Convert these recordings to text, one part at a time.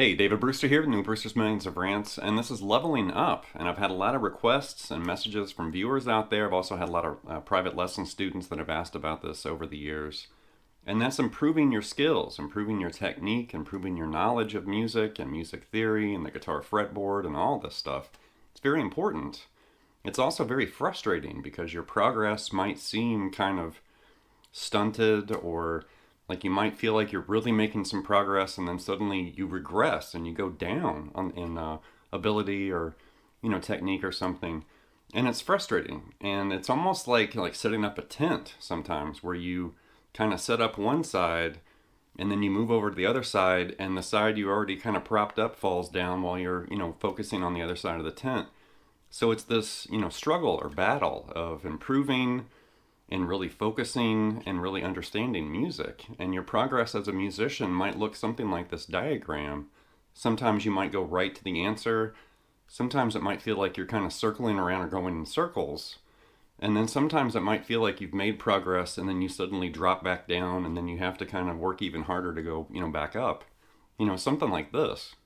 Hey, David Brewster here, new Brewster's Millions of Rants, and this is Leveling Up. And I've had a lot of requests and messages from viewers out there. I've also had a lot of private lesson students that have asked about this over the years. And that's improving your skills, improving your technique, improving your knowledge of music and music theory and the guitar fretboard and all this stuff. It's very important. It's also very frustrating because your progress might seem kind of stunted, or like you might feel like you're really making some progress and then suddenly you regress and you go down in ability or technique or something, and it's frustrating. And it's almost like setting up a tent sometimes, where you kind of set up one side and then you move over to the other side, and the side you already kind of propped up falls down while you're focusing on the other side of the tent. So it's this struggle or battle of improving and really focusing and really understanding music. And your progress as a musician might look something like this diagram. Sometimes you might go right to the answer. Sometimes it might feel like you're kind of circling around or going in circles. And then sometimes it might feel like you've made progress and then you suddenly drop back down, and then you have to kind of work even harder to go, back up. Something like this.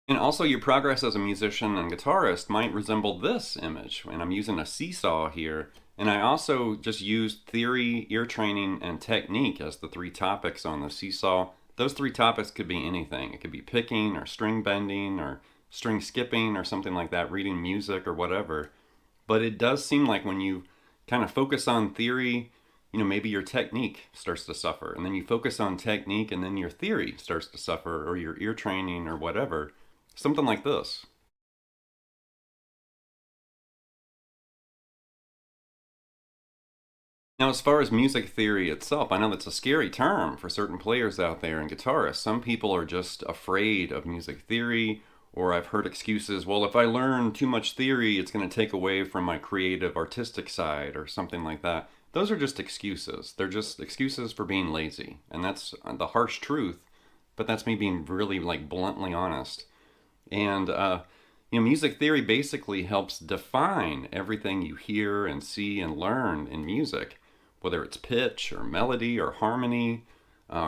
And also your progress as a musician and guitarist might resemble this image. And I'm using a seesaw here. And I also just used theory, ear training, and technique as the three topics on the seesaw. Those three topics could be anything. It could be picking or string bending or string skipping or something like that, reading music or whatever. But it does seem like when you kind of focus on theory, maybe your technique starts to suffer. And then you focus on technique and then your theory starts to suffer, or your ear training or whatever. Something like this. Now, as far as music theory itself, I know that's a scary term for certain players out there and guitarists. Some people are just afraid of music theory, or I've heard excuses, well, if I learn too much theory, it's going to take away from my creative, artistic side, or something like that. Those are just excuses. They're just excuses for being lazy. And that's the harsh truth, but that's me being really bluntly honest. And music theory basically helps define everything you hear and see and learn in music, whether it's pitch or melody or harmony,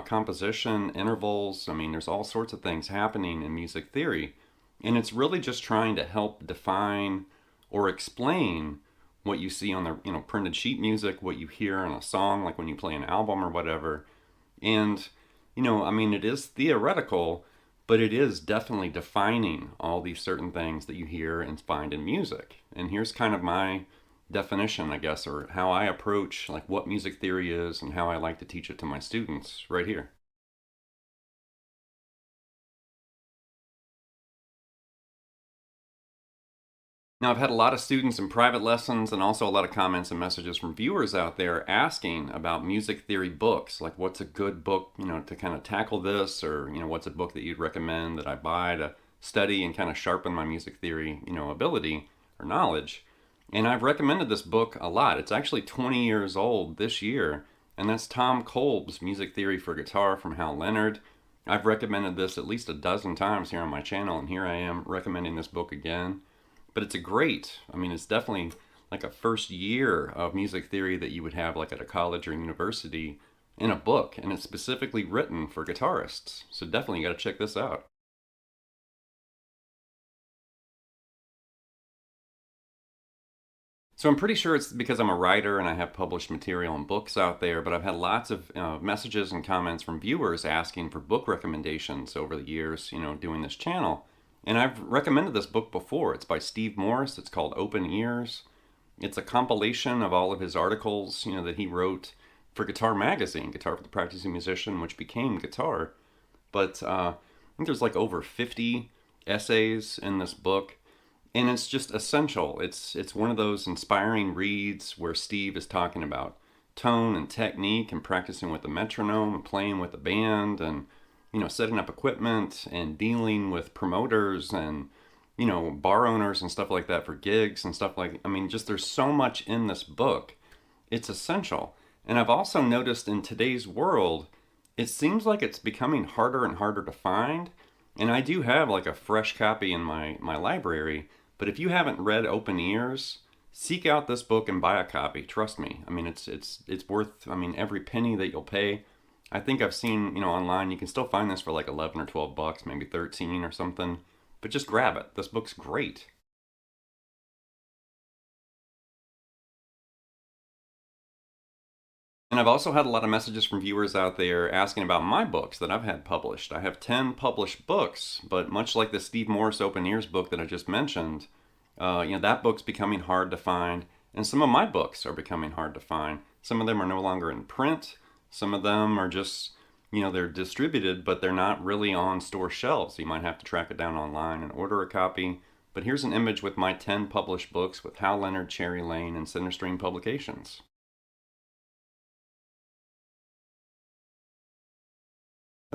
composition, intervals. I mean, there's all sorts of things happening in music theory. And it's really just trying to help define or explain what you see on the printed sheet music, what you hear in a song, like when you play an album or whatever. And I mean, it is theoretical, but it is definitely defining all these certain things that you hear and find in music. And here's kind of my definition, I guess, or how I approach what music theory is and how I like to teach it to my students right here. Now, I've had a lot of students in private lessons and also a lot of comments and messages from viewers out there asking about music theory books. Like, what's a good book, to kind of tackle this, or, what's a book that you'd recommend that I buy to study and kind of sharpen my music theory, ability or knowledge. And I've recommended this book a lot. It's actually 20 years old this year, and that's Tom Kolb's Music Theory for Guitar from Hal Leonard. I've recommended this at least a dozen times here on my channel, and here I am recommending this book again. But it's it's definitely like a first year of music theory that you would have at a college or university in a book, and it's specifically written for guitarists. So definitely you got to check this out. So I'm pretty sure it's because I'm a writer and I have published material and books out there, but I've had lots of messages and comments from viewers asking for book recommendations over the years, doing this channel. And I've recommended this book before. It's by Steve Morse. It's called Open Ears. It's a compilation of all of his articles, that he wrote for Guitar Magazine, Guitar for the Practicing Musician, which became Guitar. But I think there's over 50 essays in this book, and it's just essential. It's one of those inspiring reads where Steve is talking about tone and technique and practicing with the metronome and playing with the band and setting up equipment and dealing with promoters and, bar owners and stuff like that for gigs and stuff just there's so much in this book. It's essential. And I've also noticed in today's world, it seems like it's becoming harder and harder to find. And I do have a fresh copy in my library, but if you haven't read Open Ears, seek out this book and buy a copy. Trust me. I mean, it's worth, I mean, every penny that you'll pay. I think I've seen, online, you can still find this for like 11 or 12 bucks, maybe 13 or something. But just grab it. This book's great. And I've also had a lot of messages from viewers out there asking about my books that I've had published. I have 10 published books, but much like the Steve Morris Open Ears book that I just mentioned, that book's becoming hard to find, and some of my books are becoming hard to find. Some of them are no longer in print. Some of them are just, they're distributed, but they're not really on store shelves. You might have to track it down online and order a copy. But here's an image with my 10 published books with Hal Leonard, Cherry Lane, and Center Stream Publications.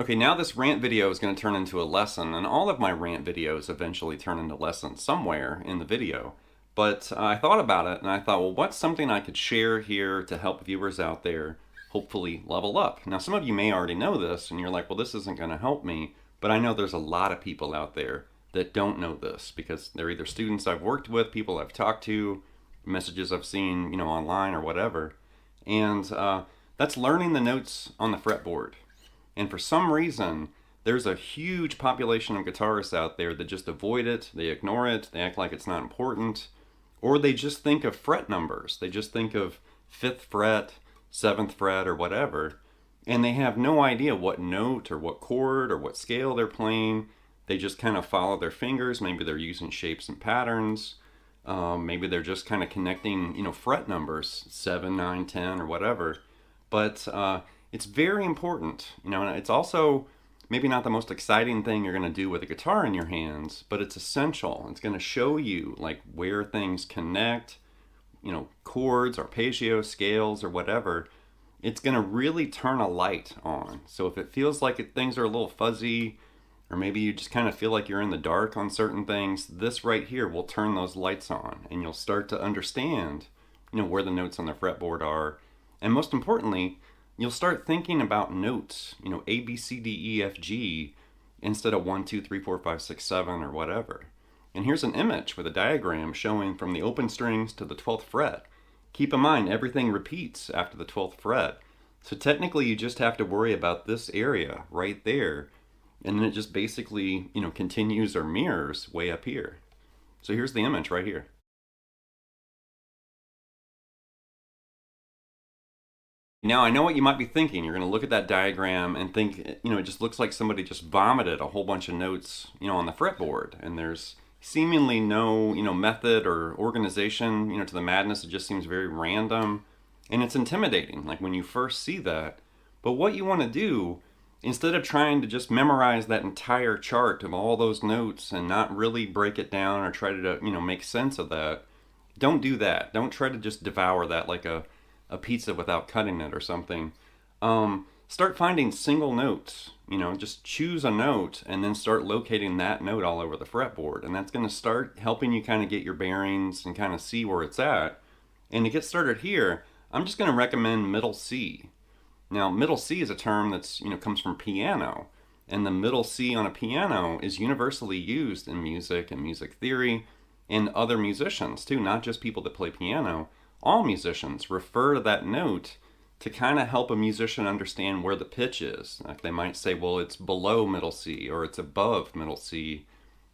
Okay, now this rant video is going to turn into a lesson, and all of my rant videos eventually turn into lessons somewhere in the video. But I thought about it, and I thought, well, what's something I could share here to help viewers out there hopefully level up? Now, some of you may already know this, and you're like, well, this isn't going to help me. But I know there's a lot of people out there that don't know this because they're either students I've worked with, people I've talked to, messages I've seen, online or whatever. And that's learning the notes on the fretboard. And for some reason, there's a huge population of guitarists out there that just avoid it, they ignore it, they act like it's not important, or they just think of fret numbers. They just think of 5th fret, 7th fret, or whatever, and they have no idea what note or what chord or what scale they're playing. They just kind of follow their fingers. Maybe they're using shapes and patterns. Maybe they're just kind of connecting, fret numbers, 7, 9, 10, or whatever. But it's very important, and it's also maybe not the most exciting thing you're going to do with a guitar in your hands, but it's essential. It's going to show you like where things connect, chords, arpeggio, scales, or whatever. It's going to really turn a light on. So if it feels like things are a little fuzzy, or maybe you just kind of feel like you're in the dark on certain things, this right here will turn those lights on, and you'll start to understand, where the notes on the fretboard are. And most importantly, you'll start thinking about notes, A, B, C, D, E, F, G, instead of 1, 2, 3, 4, 5, 6, 7, or whatever. And here's an image with a diagram showing from the open strings to the 12th fret. Keep in mind, everything repeats after the 12th fret. So technically, you just have to worry about this area right there. And then it just basically, continues or mirrors way up here. So here's the image right here. Now, I know what you might be thinking. You're going to look at that diagram and think, it just looks like somebody just vomited a whole bunch of notes, on the fretboard. And there's seemingly no, method or organization, to the madness. It just seems very random. And it's intimidating, like when you first see that. But what you want to do, instead of trying to just memorize that entire chart of all those notes and not really break it down or try to, make sense of that, don't do that. Don't try to just devour that like a pizza without cutting it or something. Start finding single notes, just choose a note and then start locating that note all over the fretboard. And that's going to start helping you kind of get your bearings and kind of see where it's at. And to get started here, I'm just going to recommend middle C. Now, middle C is a term that's, comes from piano. And the middle C on a piano is universally used in music and music theory and other musicians too, not just people that play piano. All musicians refer to that note to kind of help a musician understand where the pitch is. Like they might say, well, it's below middle C or it's above middle C.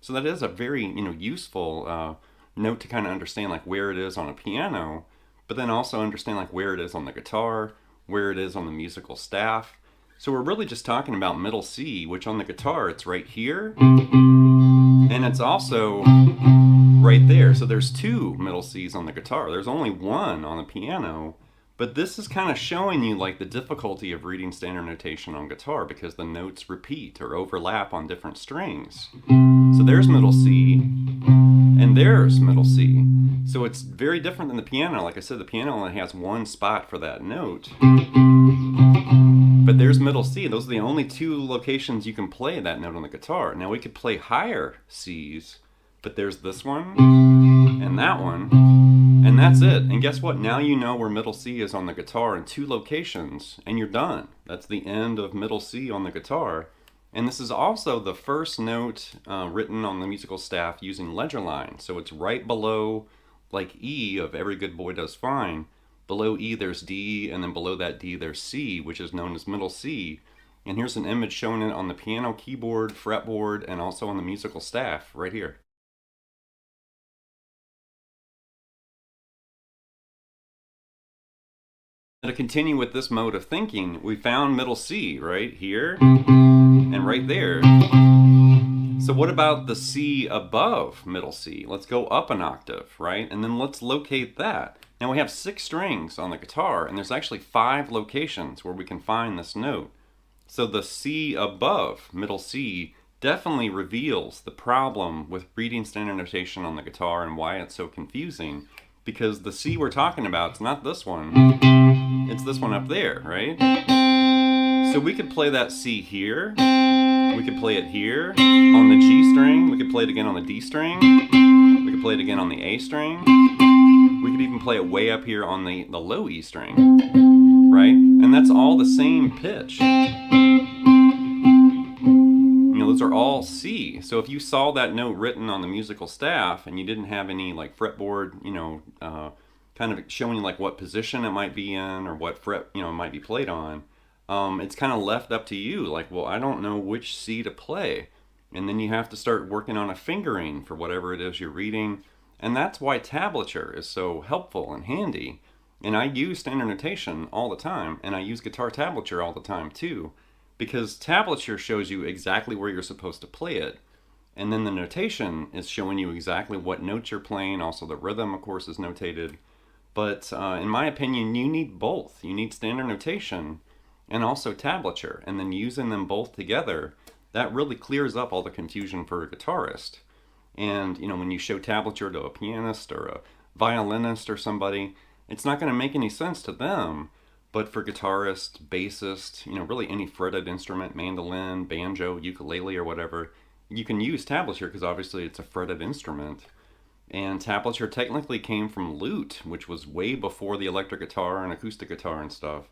So that is a very, useful note to kind of understand like where it is on a piano, but then also understand like where it is on the guitar, where it is on the musical staff. So we're really just talking about middle C, which on the guitar, it's right here. And it's also right there. So there's 2 middle C's on the guitar. There's only 1 on the piano. But this is kind of showing you like the difficulty of reading standard notation on guitar because the notes repeat or overlap on different strings. So there's middle C, and there's middle C. So it's very different than the piano. Like I said, the piano only has 1 spot for that note. But there's middle C. Those are the only 2 locations you can play that note on the guitar. Now we could play higher C's, but there's this one and that one, and that's it. And guess what? Now you know where middle C is on the guitar in 2 locations, and you're done. That's the end of middle C on the guitar. And this is also the first note written on the musical staff using ledger line. So it's right below like E of Every Good Boy Does Fine, below E there's D, and then below that D there's C, which is known as middle C. And here's an image showing it on the piano keyboard, fretboard, and also on the musical staff right here. To continue with this mode of thinking, we found middle C right here and right there. So what about the C above middle C? Let's go up an octave, right? And then let's locate that. Now we have 6 strings on the guitar, and there's actually 5 locations where we can find this note. So the C above middle C definitely reveals the problem with reading standard notation on the guitar and why it's so confusing. Because the C we're talking about is not this one, it's this one up there, right? So we could play that C here, we could play it here on the G string, we could play it again on the D string, we could play it again on the A string, we could even play it way up here on the low E string, right? And that's all the same pitch. Those are all C. So if you saw that note written on the musical staff and you didn't have any like fretboard, kind of showing you like what position it might be in or what fret, it might be played on, it's kind of left up to you. Like, well, I don't know which C to play. And then you have to start working on a fingering for whatever it is you're reading. And that's why tablature is so helpful and handy. And I use standard notation all the time, and I use guitar tablature all the time too. Because tablature shows you exactly where you're supposed to play it. And then the notation is showing you exactly what notes you're playing. Also the rhythm, of course, is notated. But in my opinion, you need both. You need standard notation and also tablature. And then using them both together, that really clears up all the confusion for a guitarist. And when you show tablature to a pianist or a violinist or somebody, it's not going to make any sense to them. But for guitarists, bassists, really any fretted instrument, mandolin, banjo, ukulele, or whatever, you can use tablature because obviously it's a fretted instrument. And tablature technically came from lute, which was way before the electric guitar and acoustic guitar and stuff.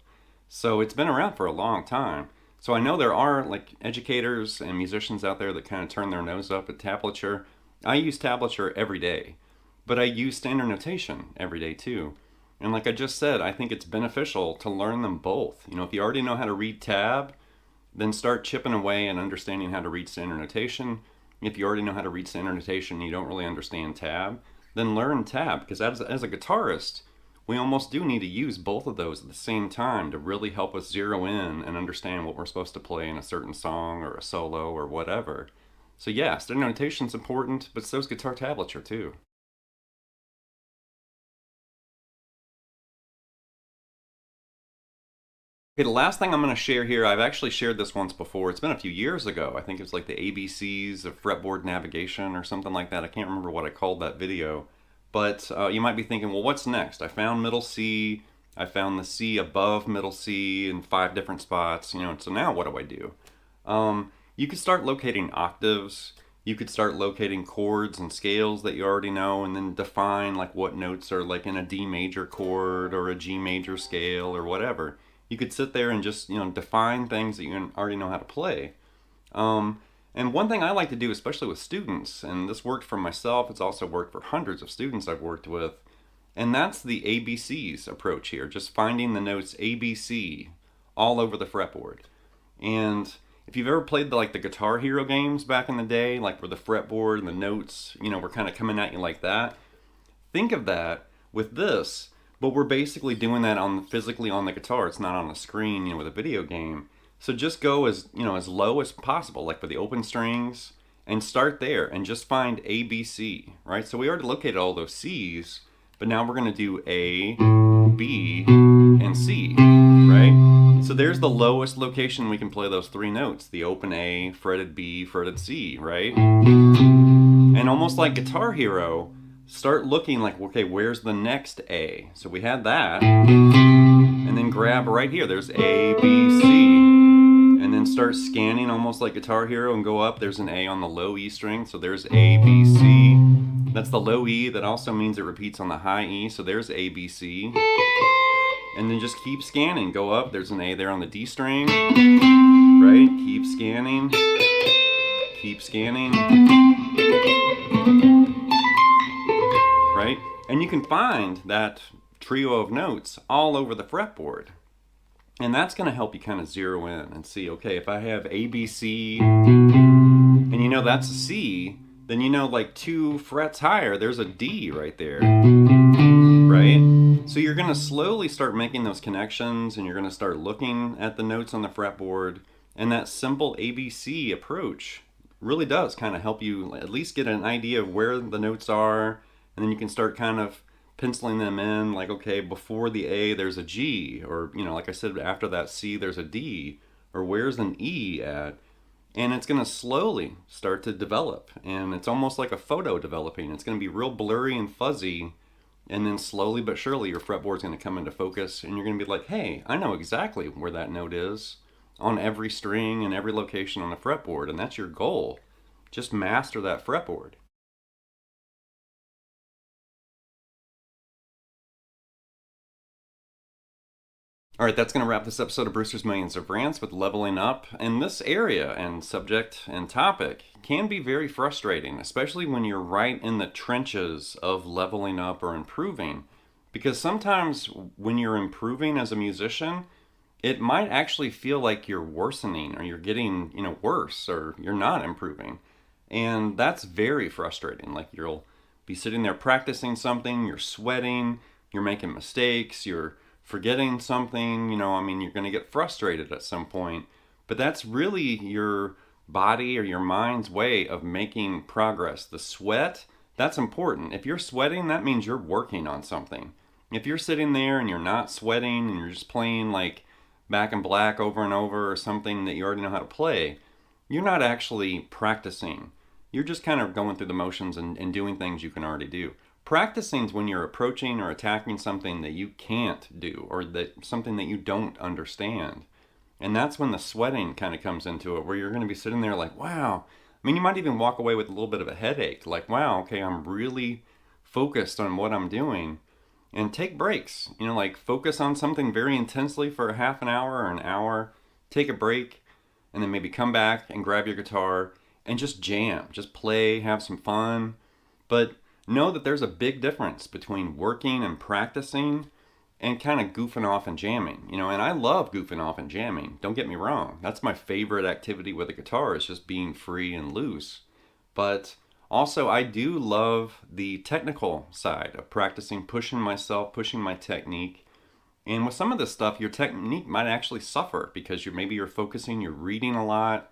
So it's been around for a long time. So I know there are like educators and musicians out there that kind of turn their nose up at tablature. I use tablature every day, but I use standard notation every day too. And like I just said, I think it's beneficial to learn them both. If you already know how to read tab, then start chipping away and understanding how to read standard notation. If you already know how to read standard notation and you don't really understand tab, then learn tab. Because as a guitarist, we almost do need to use both of those at the same time to really help us zero in and understand what we're supposed to play in a certain song or a solo or whatever. So yeah, standard notation's important, but so's guitar tablature too. Okay, the last thing I'm going to share here, I've actually shared this once before. It's been a few years ago. I think it was like the ABCs of fretboard navigation or something like that. I can't remember what I called that video. But you might be thinking, well, what's next? I found middle C. I found the C above middle C in 5 different spots. So now what do I do? You could start locating octaves. You could start locating chords and scales that you already know, and then define like what notes are like in a D major chord or a G major scale or whatever. You could sit there and just, define things that you already know how to play. And one thing I like to do, especially with students, and this worked for myself, it's also worked for hundreds of students I've worked with, and that's the ABCs approach here, just finding the notes ABC all over the fretboard. And if you've ever played the Guitar Hero games back in the day, like where the fretboard and the notes, were kind of coming at you like that, think of that with this. But we're basically doing that physically on the guitar. It's not on a screen, with a video game. So just go as low as possible, like for the open strings, and start there and just find A, B, C, right? So we already located all those C's, but now we're going to do A, B, and C, right? So there's the lowest location we can play those 3 notes: the open A, fretted B, fretted C, right? And almost like Guitar Hero, start looking like, okay, where's the next A? So we had that, and then grab right here, there's A, B, C, and then start scanning almost like Guitar Hero and go up, there's an A on the low E string, so there's A, B, C. That's the low E, that also means it repeats on the high E, so there's A, B, C. And then just keep scanning, go up, there's an A there on the D string, right? Keep scanning, And you can find that trio of notes all over the fretboard. And that's going to help you kind of zero in and see, okay, if I have A, B, C, and you know that's a C, then you know like 2 frets higher, there's a D right there, right? So you're going to slowly start making those connections, and you're going to start looking at the notes on the fretboard. And that simple ABC approach really does kind of help you at least get an idea of where the notes are, and then you can start kind of penciling them in, like, okay, before the A there's a G, or, you know, like I said, after that C there's a D, or where's an E at? And it's going to slowly start to develop, and it's almost like a photo developing. It's going to be real blurry and fuzzy, and then slowly but surely your fretboard's going to come into focus, and you're going to be like, hey, I know exactly where that note is on every string and every location on the fretboard, and that's your goal. Just master that fretboard. All right, that's going to wrap this episode of Brewster's Millions of Rants with leveling up. And this area and subject and topic can be very frustrating, especially when you're right in the trenches of leveling up or improving. Because sometimes when you're improving as a musician, it might actually feel like you're worsening, or you're getting, worse, or you're not improving. And that's very frustrating. Like, you'll be sitting there practicing something, you're sweating, you're making mistakes, you're forgetting something, you're going to get frustrated at some point. But that's really your body or your mind's way of making progress. The sweat, that's important. If you're sweating, that means you're working on something. If you're sitting there and you're not sweating and you're just playing like Back in Black over and over, or something that you already know how to play, you're not actually practicing. You're just kind of going through the motions and doing things you can already do. Practicing is when you're approaching or attacking something that you can't do, or that something that you don't understand. And that's when the sweating kind of comes into it, where you're going to be sitting there like, wow. I mean, you might even walk away with a little bit of a headache, like, wow, okay, I'm really focused on what I'm doing. And take breaks, like focus on something very intensely for a half an hour or an hour, take a break, and then maybe come back and grab your guitar and just jam, just play, have some fun. But know that there's a big difference between working and practicing and kind of goofing off and jamming, and I love goofing off and jamming. Don't get me wrong. That's my favorite activity with a guitar, is just being free and loose. But also, I do love the technical side of practicing, pushing myself, pushing my technique. And with some of this stuff, your technique might actually suffer because maybe you're focusing, you're reading a lot,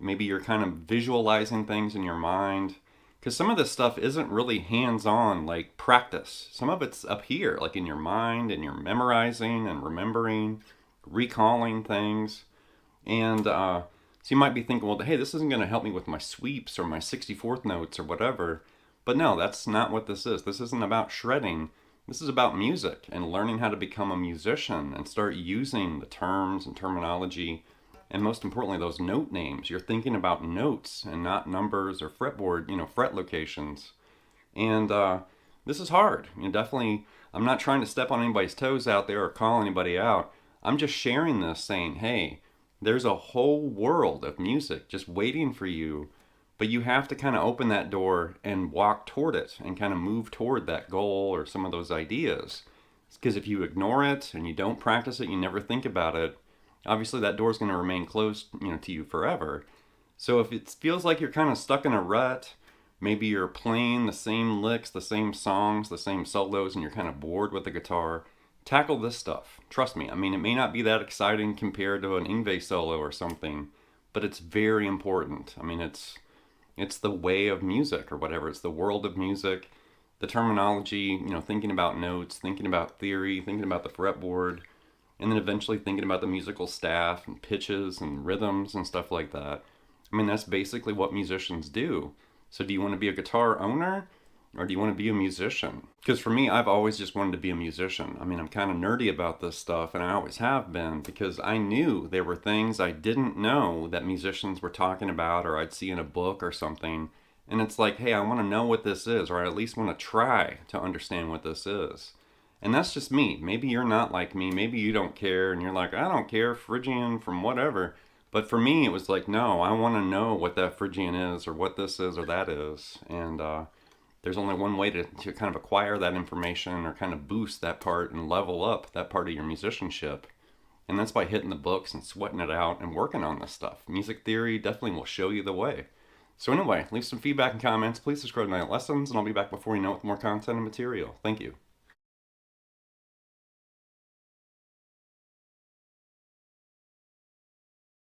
maybe you're kind of visualizing things in your mind. Because some of this stuff isn't really hands-on, like practice. Some of it's up here, like in your mind, and you're memorizing and remembering, recalling things. And so you might be thinking, well, hey, this isn't going to help me with my sweeps or my 64th notes or whatever. But no, that's not what this is. This isn't about shredding. This is about music and learning how to become a musician and start using the terms and terminology, and most importantly, those note names. You're thinking about notes and not numbers or fretboard, fret locations. And this is hard. Definitely, I'm not trying to step on anybody's toes out there or call anybody out. I'm just sharing this, saying, hey, there's a whole world of music just waiting for you, but you have to kind of open that door and walk toward it and kind of move toward that goal or some of those ideas. Because if you ignore it and you don't practice it, you never think about it, obviously that door is going to remain closed, to you forever. So if it feels like you're kind of stuck in a rut, maybe you're playing the same licks, the same songs, the same solos, and you're kind of bored with the guitar, tackle this stuff. Trust me. I mean, it may not be that exciting compared to an Yngwie solo or something, but it's very important. I mean, it's the way of music or whatever. It's the world of music, the terminology, thinking about notes, thinking about theory, thinking about the fretboard, and then eventually thinking about the musical staff and pitches and rhythms and stuff like that. I mean, that's basically what musicians do. So do you want to be a guitar owner, or do you want to be a musician? Because for me, I've always just wanted to be a musician. I mean, I'm kind of nerdy about this stuff, and I always have been, because I knew there were things I didn't know that musicians were talking about, or I'd see in a book or something. And it's like, hey, I want to know what this is, or I at least want to try to understand what this is. And that's just me. Maybe you're not like me. Maybe you don't care, and you're like, I don't care, Phrygian from whatever. But for me, it was like, no, I want to know what that Phrygian is, or what this is, or that is. And there's only one way to kind of acquire that information or kind of boost that part and level up that part of your musicianship. And that's by hitting the books and sweating it out and working on this stuff. Music theory definitely will show you the way. So anyway, leave some feedback and comments. Please subscribe to Night Lessons, and I'll be back before you know it with more content and material. Thank you.